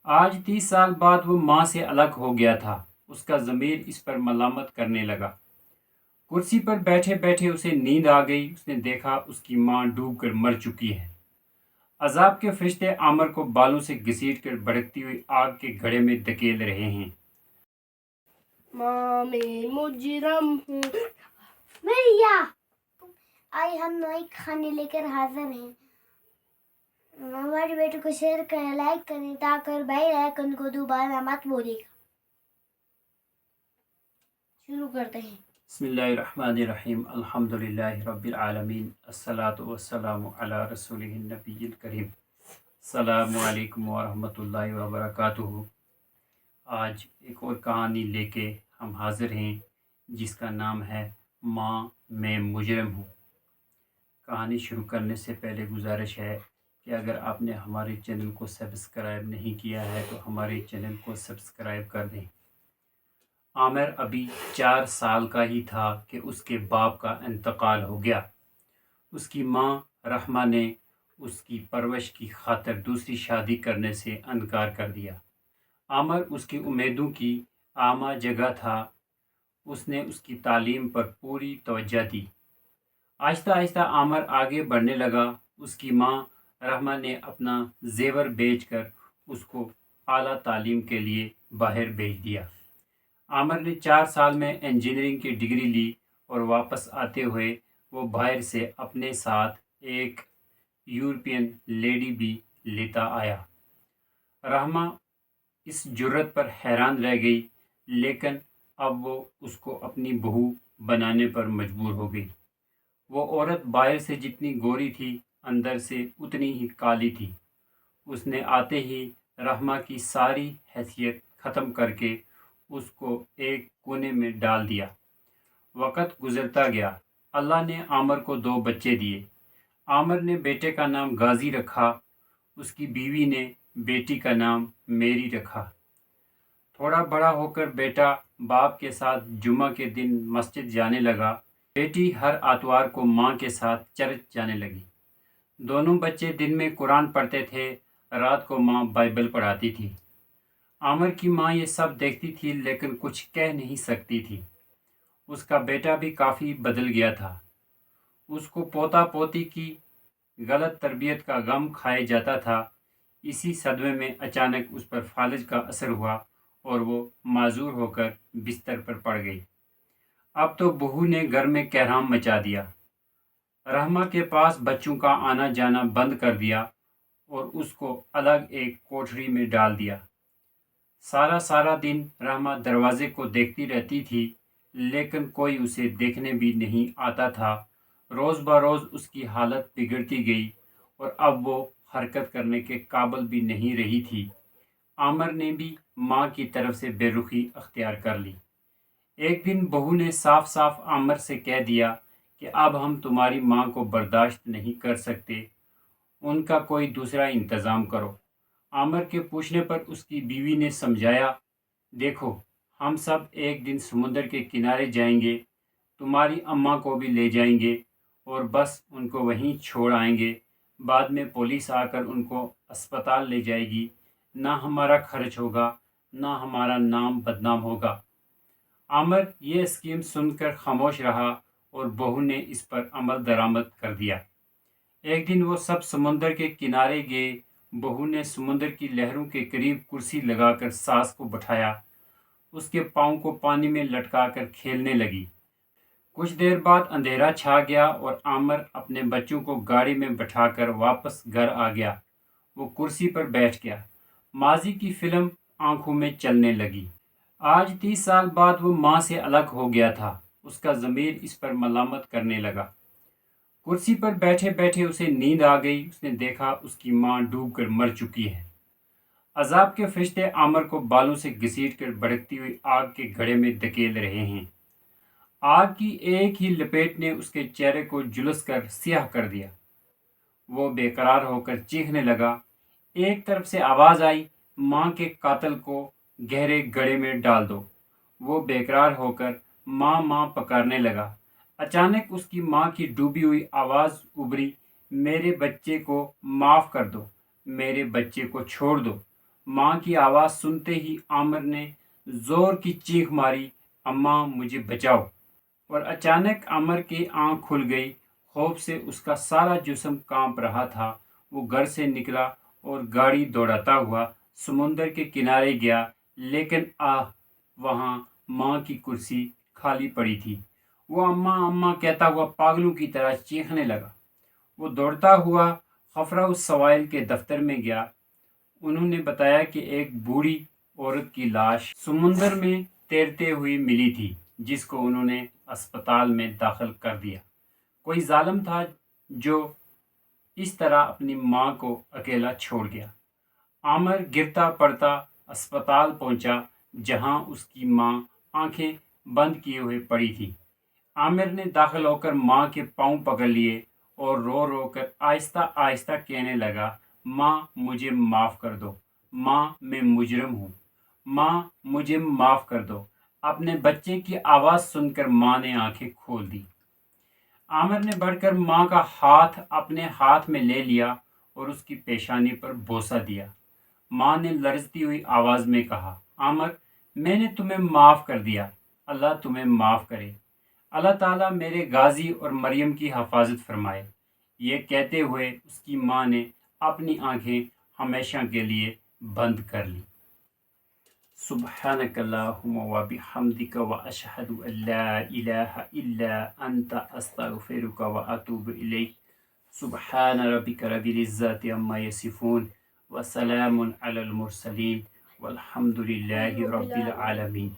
آج 30 سال بعد وہ ماں سے الگ ہو گیا تھا۔ اس کا ضمیر اس پر ملامت کرنے لگا۔ کرسی پر بیٹھے بیٹھے اسے نیند آ گئی۔ اس نے دیکھا اس کی ماں ڈوب کر مر چکی ہے۔ عذاب کے فرشتے عامر کو بالوں سے گھسیٹ کر بھڑکتی ہوئی آگ کے گڑھے میں دھکیل رہے ہیں۔ ماں میں مجرم ہوں۔ مریا، آج ہم نئے کھانے لے کر حاضر ہیں۔ ہمارے بیٹے کو شیئر کریں، لائک کریں تاکہ بھائی آئیکن کو دوبارہ مت بولے گا۔ شروع کرتے ہیں۔ بسم اللہ الرحمن الرحیم، الحمدللہ رب العالمین، الصلاۃ والسلام علی رسولہ النبی الکریم۔ السلام علیکم ورحمۃ اللہ وبرکاتہ۔ آج ایک اور کہانی لے کے ہم حاضر ہیں جس کا نام ہے ماں میں مجرم ہوں۔ کہانی شروع کرنے سے پہلے گزارش ہے کہ اگر آپ نے ہمارے چینل کو سبسکرائب نہیں کیا ہے تو ہمارے چینل کو سبسکرائب کر دیں۔ عامر ابھی 4 سال کا ہی تھا کہ اس کے باپ کا انتقال ہو گیا۔ اس کی ماں رحمہ نے اس کی پرورش کی خاطر دوسری شادی کرنے سے انکار کر دیا۔ عامر اس کی امیدوں کی اعمیٰ جگہ تھا۔ اس نے اس کی تعلیم پر پوری توجہ دی۔ آہستہ آہستہ عامر آگے بڑھنے لگا۔ اس کی ماں رحمہ نے اپنا زیور بیچ کر اس کو اعلیٰ تعلیم کے لیے باہر بھیج دیا۔ عامر نے 4 سال میں انجینئرنگ کی ڈگری لی اور واپس آتے ہوئے وہ باہر سے اپنے ساتھ ایک یورپین لیڈی بھی لیتا آیا۔ رحمہ اس جرت پر حیران رہ گئی، لیکن اب وہ اس کو اپنی بہو بنانے پر مجبور ہو گئی۔ وہ عورت باہر سے جتنی گوری تھی اندر سے اتنی ہی کالی تھی۔ اس نے آتے ہی رحمہ کی ساری حیثیت ختم کر کے اس کو ایک کونے میں ڈال دیا۔ وقت گزرتا گیا۔ اللہ نے عامر کو 2 بچے دیے۔ عامر نے بیٹے کا نام غازی رکھا۔ اس کی بیوی نے بیٹی کا نام میری رکھا۔ تھوڑا بڑا ہو کر بیٹا باپ کے ساتھ جمعہ کے دن مسجد جانے لگا۔ بیٹی ہر اتوار کو ماں کے ساتھ چرچ جانے لگی۔ دونوں بچے دن میں قرآن پڑھتے تھے، رات کو ماں بائبل پڑھاتی تھی۔ عامر کی ماں یہ سب دیکھتی تھی لیکن کچھ کہہ نہیں سکتی تھی۔ اس کا بیٹا بھی کافی بدل گیا تھا۔ اس کو پوتا پوتی کی غلط تربیت کا غم کھائے جاتا تھا۔ اسی صدمے میں اچانک اس پر فالج کا اثر ہوا اور وہ معذور ہو کر بستر پر پڑ گئی۔ اب تو بہو نے گھر میں کہرام مچا دیا۔ رحمہ کے پاس بچوں کا آنا جانا بند کر دیا اور اس کو الگ ایک کوٹری میں ڈال دیا۔ سارا دن رحمہ دروازے کو دیکھتی رہتی تھی لیکن کوئی اسے دیکھنے بھی نہیں آتا تھا۔ روز بروز اس کی حالت بگڑتی گئی اور اب وہ حرکت کرنے کے قابل بھی نہیں رہی تھی۔ عامر نے بھی ماں کی طرف سے بے رخی اختیار کر لی۔ ایک دن بہو نے صاف صاف عامر سے کہہ دیا کہ اب ہم تمہاری ماں کو برداشت نہیں کر سکتے، ان کا کوئی دوسرا انتظام کرو۔ عامر کے پوچھنے پر اس کی بیوی نے سمجھایا، دیکھو ہم سب ایک دن سمندر کے کنارے جائیں گے، تمہاری اماں کو بھی لے جائیں گے اور بس ان کو وہیں چھوڑ آئیں گے۔ بعد میں پولیس آ کر ان کو اسپتال لے جائے گی، نہ ہمارا خرچ ہوگا نہ ہمارا نام بدنام ہوگا۔ عامر یہ اسکیم سن کر خاموش رہا اور بہو نے اس پر عمل درآمد کر دیا۔ ایک دن وہ سب سمندر کے کنارے گئے۔ بہو نے سمندر کی لہروں کے قریب کرسی لگا کر ساس کو بٹھایا، اس کے پاؤں کو پانی میں لٹکا کر کھیلنے لگی۔ کچھ دیر بعد اندھیرا چھا گیا اور عامر اپنے بچوں کو گاڑی میں بٹھا کر واپس گھر آ گیا۔ وہ کرسی پر بیٹھ گیا۔ ماضی کی فلم آنکھوں میں چلنے لگی۔ آج 30 سال بعد وہ ماں سے الگ ہو گیا تھا۔ اس کا ضمیر اس پر ملامت کرنے لگا۔ کرسی پر بیٹھے بیٹھے اسے نیند آ گئی۔ اس نے دیکھا اس کی ماں ڈوب کر مر چکی ہے۔ عذاب کے فرشتے عامر کو بالوں سے گھسیٹ کر بھڑکتی ہوئی آگ کے گڑھے میں دھکیل رہے ہیں۔ آگ کی ایک ہی لپیٹ نے اس کے چہرے کو جلس کر سیاہ کر دیا۔ وہ بے قرار ہو کر چیخنے لگا۔ ایک طرف سے آواز آئی، ماں کے قاتل کو گہرے گڑھے میں ڈال دو۔ وہ بے قرار ہو کر ماں ماں پکارنے لگا۔ اچانک اس کی ماں کی ڈوبی ہوئی آواز ابھری، میرے بچے کو معاف کر دو، میرے بچے کو چھوڑ دو۔ ماں کی آواز سنتے ہی عامر نے زور کی چیخ ماری، اماں مجھے بچاؤ! اور اچانک عامر کی آنکھ کھل گئی، خوف سے اس کا سارا جسم کانپ رہا تھا۔ وہ گھر سے نکلا اور گاڑی دوڑاتا ہوا سمندر کے کنارے گیا، لیکن وہاں ماں کی کرسی خالی پڑی تھی۔ وہ اماں اماں کہتا ہوا پاگلوں کی طرح چیخنے لگا۔ وہ دوڑتا ہوا خفرہ السوائل کے دفتر میں گیا۔ انہوں نے بتایا کہ ایک بوڑھی عورت کی لاش سمندر میں تیرتے ہوئی ملی تھی، جس کو انہوں نے اسپتال میں داخل کر دیا۔ کوئی ظالم تھا جو اس طرح اپنی ماں کو اکیلا چھوڑ گیا۔ عامر گرتا پڑتا اسپتال پہنچا، جہاں اس کی ماں آنکھیں بند کیے ہوئے پڑی تھی۔ عامر نے داخل ہو کر ماں کے پاؤں پکڑ لیے اور رو رو کر آہستہ آہستہ کہنے لگا، ماں مجھے معاف کر دو، ماں میں مجرم ہوں، ماں مجھے معاف کر دو۔ اپنے بچے کی آواز سن کر ماں نے آنکھیں کھول دی۔ عامر نے بڑھ کر ماں کا ہاتھ اپنے ہاتھ میں لے لیا اور اس کی پیشانی پر بوسہ دیا۔ ماں نے لرزتی ہوئی آواز میں کہا، عامر میں نے تمہیں معاف کر دیا، اللہ تمہیں معاف کرے، اللہ تعالیٰ میرے غازی اور مریم کی حفاظت فرمائے۔ یہ کہتے ہوئے اس کی ماں نے اپنی آنکھیں ہمیشہ کے لیے بند کر لی۔ سبحانک اللہم و بحمدک و اشہد ان لا الہ الا انت استغفرک و اتوب الیک۔ سبحان ربک رب العزت عما یصفون وسلام علی المرسلین والحمد للہ رب العالمین۔